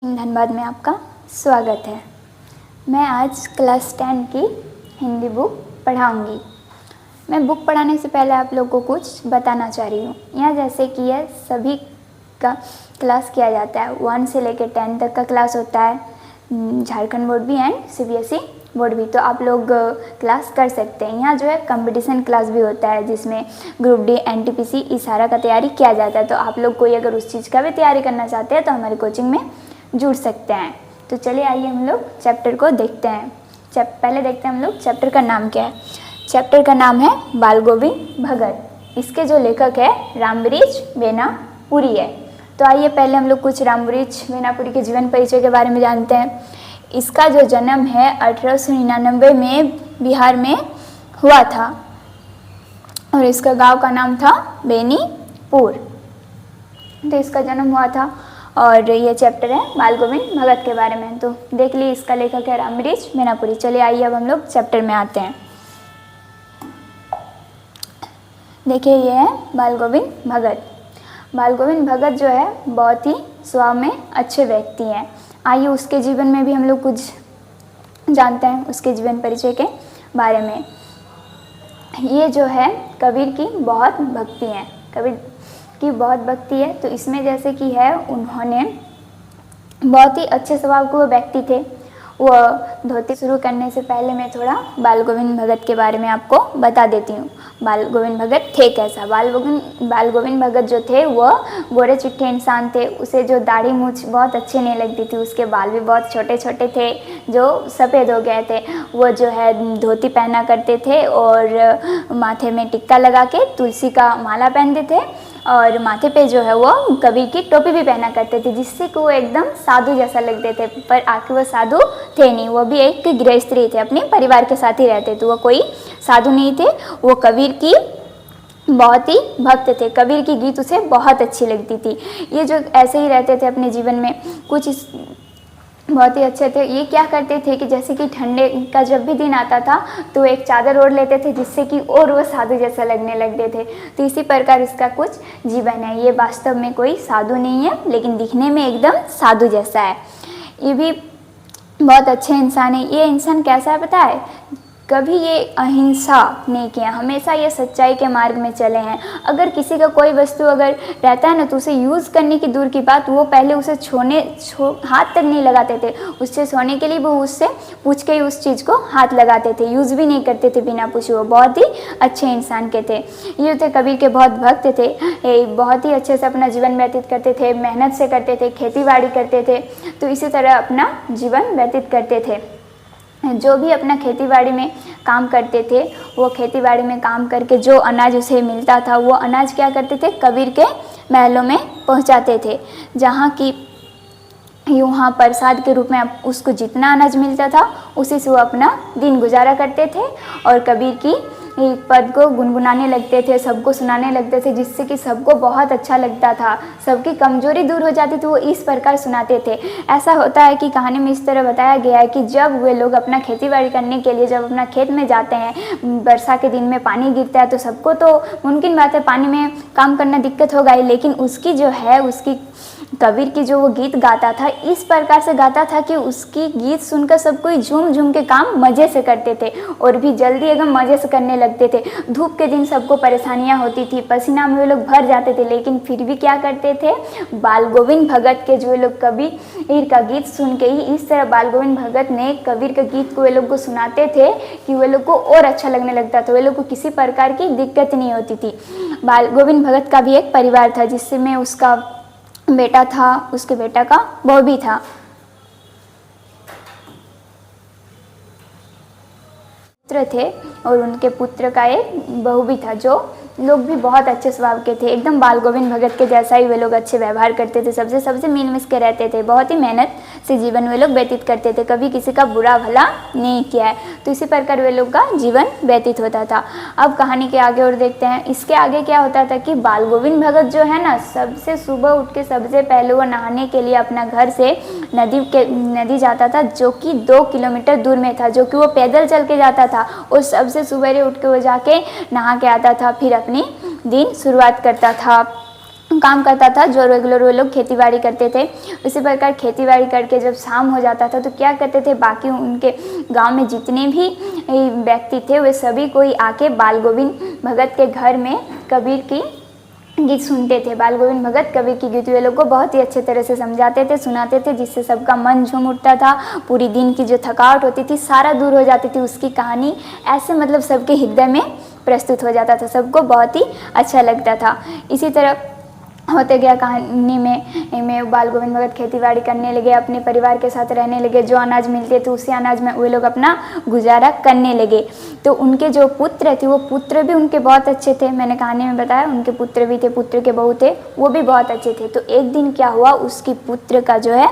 धनबाद में आपका स्वागत है। मैं आज क्लास 10 की हिंदी बुक पढ़ाऊंगी। मैं बुक पढ़ाने से पहले आप लोगों को कुछ बताना चाह रही हूँ। यहाँ जैसे कि यह सभी का क्लास किया जाता है, 1 से लेकर 10 तक का क्लास होता है, झारखंड बोर्ड भी एंड CBSE बोर्ड भी, तो आप लोग क्लास कर सकते हैं। यहाँ जो है कंपटीशन क्लास भी होता है जिसमें ग्रुप डी NTPC इशारा का तैयारी किया जाता है। तो आप लोग कोई अगर उस चीज़ का भी तैयारी करना चाहते हैं तो हमारी कोचिंग में जुड़ सकते हैं। तो चलिए आइए हम लोग चैप्टर को देखते हैं। पहले देखते हैं हम लोग चैप्टर का नाम क्या है। चैप्टर का नाम है बाल गोविंद भगत। इसके जो लेखक है रामवृक्ष बेनापुरी है। तो आइए पहले हम लोग कुछ रामवृक्ष बेनापुरी के जीवन परिचय के बारे में जानते हैं। इसका जो जन्म है 1899 में बिहार में हुआ था और इसका गांव का नाम था बेनीपुर। तो इसका जन्म हुआ था और ये चैप्टर है बाल गोविंद भगत के बारे में। तो देख ली इसका लेखक है रामवृक्ष बेनापुरी। चलिए आइए अब हम लोग चैप्टर में आते हैं। देखिए ये है बाल गोविंद भगत। बाल गोविंद भगत जो है बहुत ही स्वभाव में अच्छे व्यक्ति हैं। आइए उसके जीवन में भी हम लोग कुछ जानते हैं, उसके जीवन परिचय के बारे में। ये जो है कबीर की बहुत भक्ति है, कबीर की बहुत भक्ति है। तो इसमें जैसे कि है उन्होंने बहुत ही अच्छे स्वभाव के वो व्यक्ति थे। वो धोती शुरू करने से पहले मैं थोड़ा बाल गोविंद भगत के बारे में आपको बता देती हूँ। बाल गोविंद भगत थे कैसा। बाल गोविंद भगत जो थे वो गोरे चिट्टे इंसान थे। उसे जो दाढ़ी मूछ बहुत अच्छी नहीं लगती थी, उसके बाल भी बहुत छोटे छोटे थे जो सफ़ेद हो गए थे। वो जो है धोती पहना करते थे और माथे में टिक्का लगा के तुलसी का माला पहनते थे और माथे पे जो है वो कबीर की टोपी भी पहना करते थे, जिससे कि वो एकदम साधु जैसा लगते थे। पर आखिर वो साधु थे नहीं, वो भी एक गृहस्थी थे, अपने परिवार के साथ ही रहते थे। वो कोई साधु नहीं थे। वो कबीर की बहुत ही भक्त थे। कबीर की गीत उसे बहुत अच्छी लगती थी। ये जो ऐसे ही रहते थे अपने जीवन में, कुछ बहुत ही अच्छे थे। ये क्या करते थे कि जैसे कि ठंडे का जब भी दिन आता था तो एक चादर ओढ़ लेते थे, जिससे कि और वो साधु जैसा लगने लगते थे। तो इसी प्रकार इसका कुछ जीवन है। ये वास्तव में कोई साधु नहीं है, लेकिन दिखने में एकदम साधु जैसा है। ये भी बहुत अच्छे इंसान है। ये इंसान कैसा है पता है? कभी ये अहिंसा नहीं किया, हमेशा ये सच्चाई के मार्ग में चले हैं। अगर किसी का कोई वस्तु अगर रहता है ना तो उसे यूज़ करने की दूर की बात, वो पहले उसे हाथ तक नहीं लगाते थे। उससे सोने के लिए वो उससे पूछ के ही उस चीज़ को हाथ लगाते थे, यूज़ भी नहीं करते थे बिना पूछे। वो बहुत ही अच्छे इंसान के थे। ये थे कबीर के बहुत भक्त थे। बहुत ही अच्छे से अपना जीवन व्यतीत करते थे, मेहनत से करते थे, खेती बाड़ी करते थे। तो इसी तरह अपना जीवन व्यतीत करते थे। जो भी अपना खेतीबाड़ी में काम करते थे, वो खेतीबाड़ी में काम करके जो अनाज उसे मिलता था, वो अनाज क्या करते थे, कबीर के महलों में पहुंचाते थे, जहाँ की यहाँ प्रसाद के रूप में उसको जितना अनाज मिलता था उसी से वो अपना दिन गुजारा करते थे। और कबीर की पद को गुनगुनाने लगते थे, सबको सुनाने लगते थे, जिससे कि सबको बहुत अच्छा लगता था। सबकी कमजोरी दूर हो जाती थी, वो इस प्रकार सुनाते थे। ऐसा होता है कि कहानी में इस तरह बताया गया है कि जब वे लोग अपना खेतीबाड़ी करने के लिए जब अपना खेत में जाते हैं, वर्षा के दिन में पानी गिरता है तो सबको तो मुमकिन बात है पानी में काम करना दिक्कत होगा ही, लेकिन उसकी जो है उसकी कबीर की जो वो गीत गाता था इस प्रकार से गाता था कि उसकी गीत सुनकर सब कोई झूम झूम के काम मज़े से करते थे और भी जल्दी एकदम मज़े से करने लगते थे। धूप के दिन सबको परेशानियां होती थी, पसीना में वे लोग भर जाते थे, लेकिन फिर भी क्या करते थे, बाल गोविंद भगत के जो लोग कबीर का गीत सुन के ही इस तरह बाल गोविंद भगत ने कबीर का गीत को वे लोग को सुनाते थे कि वे लोग को और अच्छा लगने लगता था। वे लोग को किसी प्रकार की दिक्कत नहीं होती थी। बाल गोविंद भगत का भी एक परिवार था, जिसमें उसका बेटा था, उसके बेटा का बहू भी था। पुत्र थे और उनके पुत्र का एक बहू भी था। जो लोग भी बहुत अच्छे स्वभाव के थे, एकदम बाल गोविंद भगत के जैसा ही वे लोग अच्छे व्यवहार करते थे, सबसे मिल मिस के रहते थे। बहुत ही मेहनत से जीवन वे लोग व्यतीत करते थे, कभी किसी का बुरा भला नहीं किया है। तो इसी प्रकार वे लोग का जीवन व्यतीत होता था। अब कहानी के आगे और देखते हैं। इसके आगे क्या होता था कि बाल गोविंद भगत जो है ना, सबसे सुबह उठ के सबसे पहले वो नहाने के लिए अपना घर से नदी जाता था, जो कि 2 किलोमीटर दूर में था, जो कि वो पैदल चल के जाता था। और सबसे सवेरे उठ के वो जाके नहा के आता था, फिर अपनी दिन शुरुआत करता था। काम करता था, जो रेगुलर वो लोग खेतीबाड़ी करते थे। उसी प्रकार खेतीबाड़ी करके जब शाम हो जाता था तो क्या करते थे, बाकी उनके गांव में जितने भी व्यक्ति थे वे सभी कोई आके बाल गोविंद भगत के घर में कबीर की गीत सुनते थे। बाल गोविंद भगत कबीर की गीत वे लोग को बहुत ही अच्छे तरह से समझाते थे, सुनाते थे, जिससे सबका मन झूम उठता था। पूरी दिन की जो थकावट होती थी सारा दूर हो जाती थी। उसकी कहानी ऐसे मतलब सबके हृदय में प्रस्तुत हो जाता था, सबको बहुत ही अच्छा लगता था। इसी तरह होते गया कहानी में बाल गोविंद भगत खेतीबाड़ी करने लगे, अपने परिवार के साथ रहने लगे। जो अनाज मिलते थे उसी अनाज में वे लोग अपना गुजारा करने लगे। तो उनके जो पुत्र थे वो पुत्र भी उनके बहुत अच्छे थे। मैंने कहानी में बताया उनके पुत्र भी थे, पुत्र के बहू थे, वो भी बहुत अच्छे थे। तो एक दिन क्या हुआ, उसकी पुत्र का जो है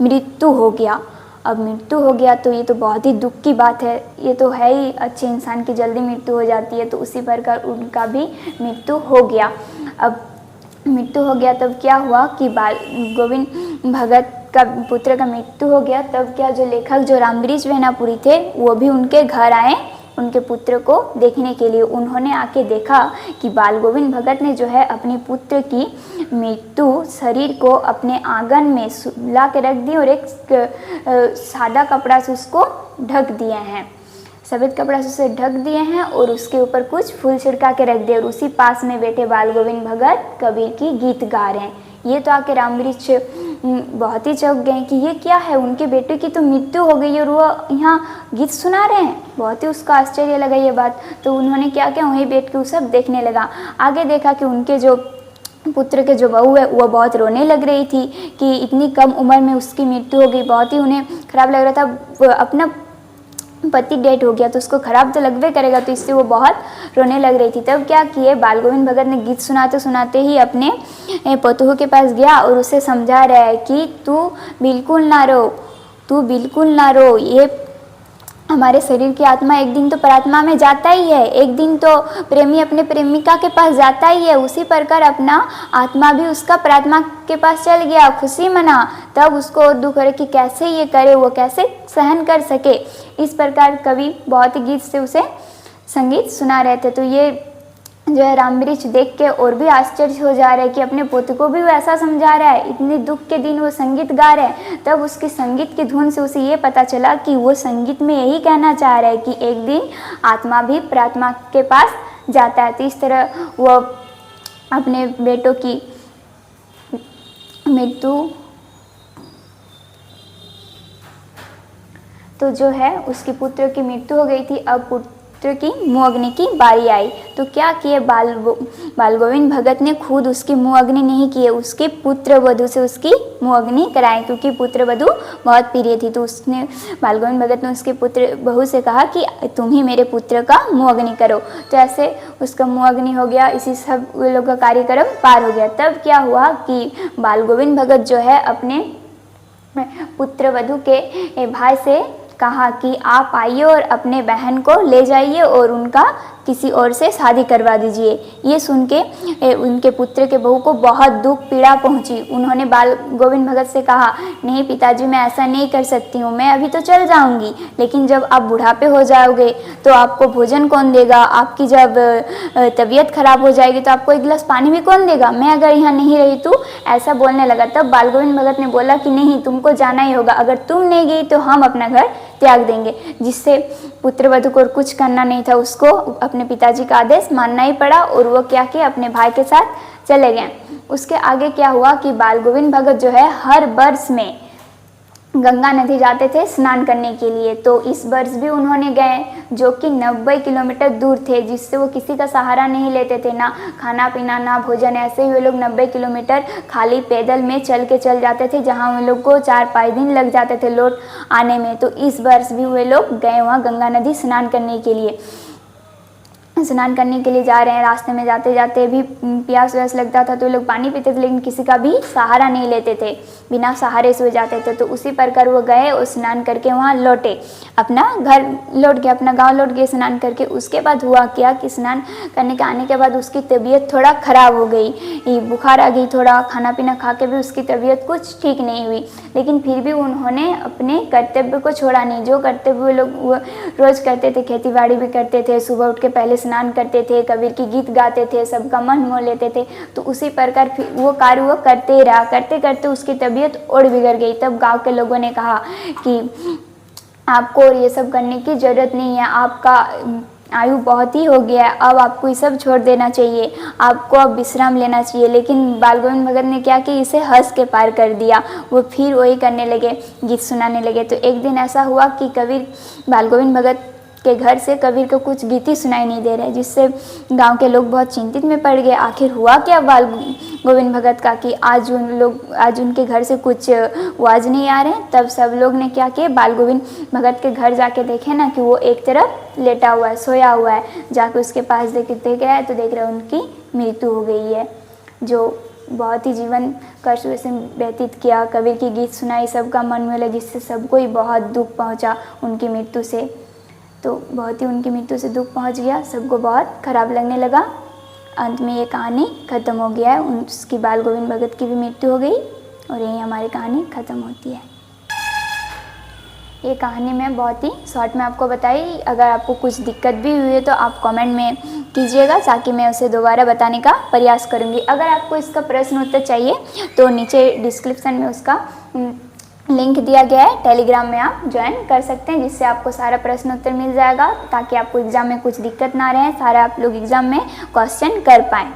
मृत्यु हो गया। अब मृत्यु हो गया तो ये तो बहुत ही दुख की बात है, ये तो है ही, अच्छे इंसान की जल्दी मृत्यु हो जाती है। तो उसी प्रकार उनका भी मृत्यु हो गया। अब मृत्यु हो गया तब क्या हुआ कि बाल गोविंद भगत का पुत्र का मृत्यु हो गया। तब क्या, जो लेखक जो रामगिरीश वेनापुरी थे वो भी उनके घर आए उनके पुत्र को देखने के लिए। उन्होंने आके देखा कि बाल गोविंद भगत ने जो है अपने पुत्र की मृत्यु शरीर को अपने आंगन में ला के रख दी और एक सादा कपड़ा से उसको ढक दिए हैं, सफ़ेद कपड़ा से उसे ढक दिए हैं और उसके ऊपर कुछ फूल छिड़का के रख दिए। और उसी पास में बैठे बाल गोविंद भगत कबीर की गीत गा रहे हैं। ये तो आके रामगिरीश बहुत ही चौंक गए कि ये क्या है, उनके बेटे की तो मृत्यु हो गई और वो यहाँ गीत सुना रहे हैं। बहुत ही उसका आश्चर्य लगा ये बात। तो उन्होंने क्या किया, वहीं बैठ के वो सब देखने लगा। आगे देखा कि उनके जो पुत्र के जो बहू है वो बहुत रोने लग रही थी कि इतनी कम उम्र में उसकी मृत्यु हो गई। बहुत ही उन्हें खराब लग रहा था, अपना पति डेट हो गया तो उसको खराब तो लगवे करेगा, तो इससे वो बहुत रोने लग रही थी। तब क्या किए, बाल गोविंद भगत ने गीत सुनाते सुनाते ही अपने पतोह के पास गया और उसे समझा रहा है कि तू बिल्कुल ना रो, तू बिल्कुल ना रो, ये हमारे शरीर की आत्मा एक दिन तो परात्मा में जाता ही है, एक दिन तो प्रेमी अपने प्रेमिका के पास जाता ही है। उसी प्रकार अपना आत्मा भी उसका परात्मा के पास चल गया, खुशी मना। तब उसको दुख है कि कैसे ये करे, वो कैसे सहन कर सके। इस प्रकार कवि बहुत ही गीत से उसे संगीत सुना रहे थे। तो ये जो है रामगिरीश देख के और भी आश्चर्य हो जा रहा है कि अपने पोते को भी वो ऐसा समझा रहा है, इतने दुख के दिन वो संगीत गा रहे हैं। तब उसकी संगीत की धुन से उसे ये पता चला कि वो संगीत में यही कहना चाह रहा है कि एक दिन आत्मा भी प्रात्मा के पास जाता है। तो इस तरह वो अपने बेटों की मृत्यु तो जो है उसकी पुत्र की मृत्यु हो गई थी। अब पुत्र की मुँह अग्नि की बारी आई। तो क्या किए, बाल गोविंद भगत ने खुद उसकी मुँह अग्नि नहीं किए, उसके पुत्र वधू से उसकी मुँह अग्नि कराई, क्योंकि पुत्र वधू बहुत प्रिय थी। तो उसने बाल गोविंद भगत ने उसके पुत्र बहू से कहा कि तुम ही मेरे पुत्र का मुँह अग्नि करो। तो ऐसे उसका मुँह अग्नि हो गया। इसी सब लोग का कार्यक्रम पार हो गया। तब क्या हुआ कि बाल गोविंद भगत जो है अपने पुत्र वधू के भाई से कहा कि आप आइए और अपने बहन को ले जाइए और उनका किसी और से शादी करवा दीजिए। ये सुन के उनके पुत्र के बहू को बहुत दुख पीड़ा पहुंची। उन्होंने बाल गोविंद भगत से कहा, नहीं पिताजी, मैं ऐसा नहीं कर सकती हूँ, मैं अभी तो चल जाऊँगी, लेकिन जब आप बुढ़ापे हो जाओगे तो आपको भोजन कौन देगा, आपकी जब तबीयत खराब हो जाएगी तो आपको एक गिलास पानी भी कौन देगा, मैं अगर यहाँ नहीं रही तो ऐसा बोलने लगा। तब बाल गोविंद भगत ने बोला कि नहीं, तुमको जाना ही होगा, अगर तुम नहीं गई तो हम अपना घर त्याग देंगे। जिससे पुत्र वधू को कुछ करना नहीं था, उसको अपने पिताजी का आदेश मानना ही पड़ा और वो क्या किया, अपने भाई के साथ चले गए। उसके आगे क्या हुआ कि बाल गोविंद भगत जो है हर वर्ष में गंगा नदी जाते थे स्नान करने के लिए। तो इस वर्ष भी उन्होंने गए, जो कि 90 किलोमीटर दूर थे, जिससे वो किसी का सहारा नहीं लेते थे, ना खाना पीना ना भोजन। ऐसे ही वे लोग 90 किलोमीटर खाली पैदल में चल के चल जाते थे, जहाँ उन लोग को 4-5 दिन लग जाते थे लौट आने में। तो इस वर्ष भी वे लोग गए वहाँ गंगा नदी स्नान करने के लिए। स्नान करने के लिए जा रहे हैं, रास्ते में जाते जाते भी प्यास व्यास लगता था तो लोग पानी पीते थे, लेकिन किसी का भी सहारा नहीं लेते थे, बिना सहारे से जाते थे। तो उसी प्रकार वो गए और स्नान करके वहाँ लौटे, अपना घर लौट गए, अपना गांव लौट गए स्नान करके। उसके बाद हुआ क्या कि स्नान करने के आने के बाद उसकी तबीयत थोड़ा ख़राब हो गई, बुखार आ गई, थोड़ा खाना पीना खा के भी उसकी तबीयत कुछ ठीक नहीं हुई। लेकिन फिर भी उन्होंने अपने कर्तव्य को छोड़ा नहीं। जो कर्तव्य वो लोग रोज़ करते थे, खेती बाड़ी भी करते थे, सुबह उठ के पहले स्नान करते थे, कबीर की गीत गाते थे, सबका मन मोह लेते थे। तो उसी प्रकार फिर वो कार्य वो करते ही रहा, करते करते उसकी तबीयत और बिगड़ गई। तब गांव के लोगों ने कहा कि आपको और ये सब करने की ज़रूरत नहीं है, आपका आयु बहुत ही हो गया है, अब आपको ये सब छोड़ देना चाहिए, आपको अब विश्राम लेना चाहिए। लेकिन बाल गोविंद भगत ने क्या कि इसे हंस के पार कर दिया। वो फिर वही करने लगे, गीत सुनाने लगे। तो एक दिन ऐसा हुआ कि कबीर बाल गोविंद भगत के घर से कबीर को कुछ गीत ही सुनाई नहीं दे रहे, जिससे गांव के लोग बहुत चिंतित में पड़ गए। आखिर हुआ क्या बाल गोविंद भगत का कि आज उनके घर से कुछ आवाज़ नहीं आ रहे। तब सब लोग ने क्या किया, बाल गोविंद भगत के घर जाके देखे ना कि वो एक तरफ लेटा हुआ है, सोया हुआ है। जाके उसके पास देख रहा है तो देख रहे उनकी मृत्यु हो गई है। जो बहुत ही जीवन कष्ट से व्यतीत किया, कबीर की गीत सुनाई, सबका मन मिला, जिससे सबको ही बहुत दुख पहुंचा उनकी मृत्यु से। तो बहुत ही उनकी मृत्यु से दुख पहुंच गया, सबको बहुत खराब लगने लगा। अंत में ये कहानी ख़त्म हो गया है। उसकी बाल गोविंद भगत की भी मृत्यु हो गई और यही हमारी कहानी ख़त्म होती है। ये कहानी मैं बहुत ही शॉर्ट में आपको बताई। अगर आपको कुछ दिक्कत भी हुई है तो आप कमेंट में कीजिएगा, ताकि मैं उसे दोबारा बताने का प्रयास करूँगी। अगर आपको इसका प्रश्न उत्तर चाहिए तो नीचे डिस्क्रिप्शन में उसका लिंक दिया गया है, टेलीग्राम में आप ज्वाइन कर सकते हैं, जिससे आपको सारा प्रश्न उत्तर मिल जाएगा, ताकि आपको एग्ज़ाम में कुछ दिक्कत ना रहे, सारा आप लोग एग्ज़ाम में क्वेश्चन कर पाएँ।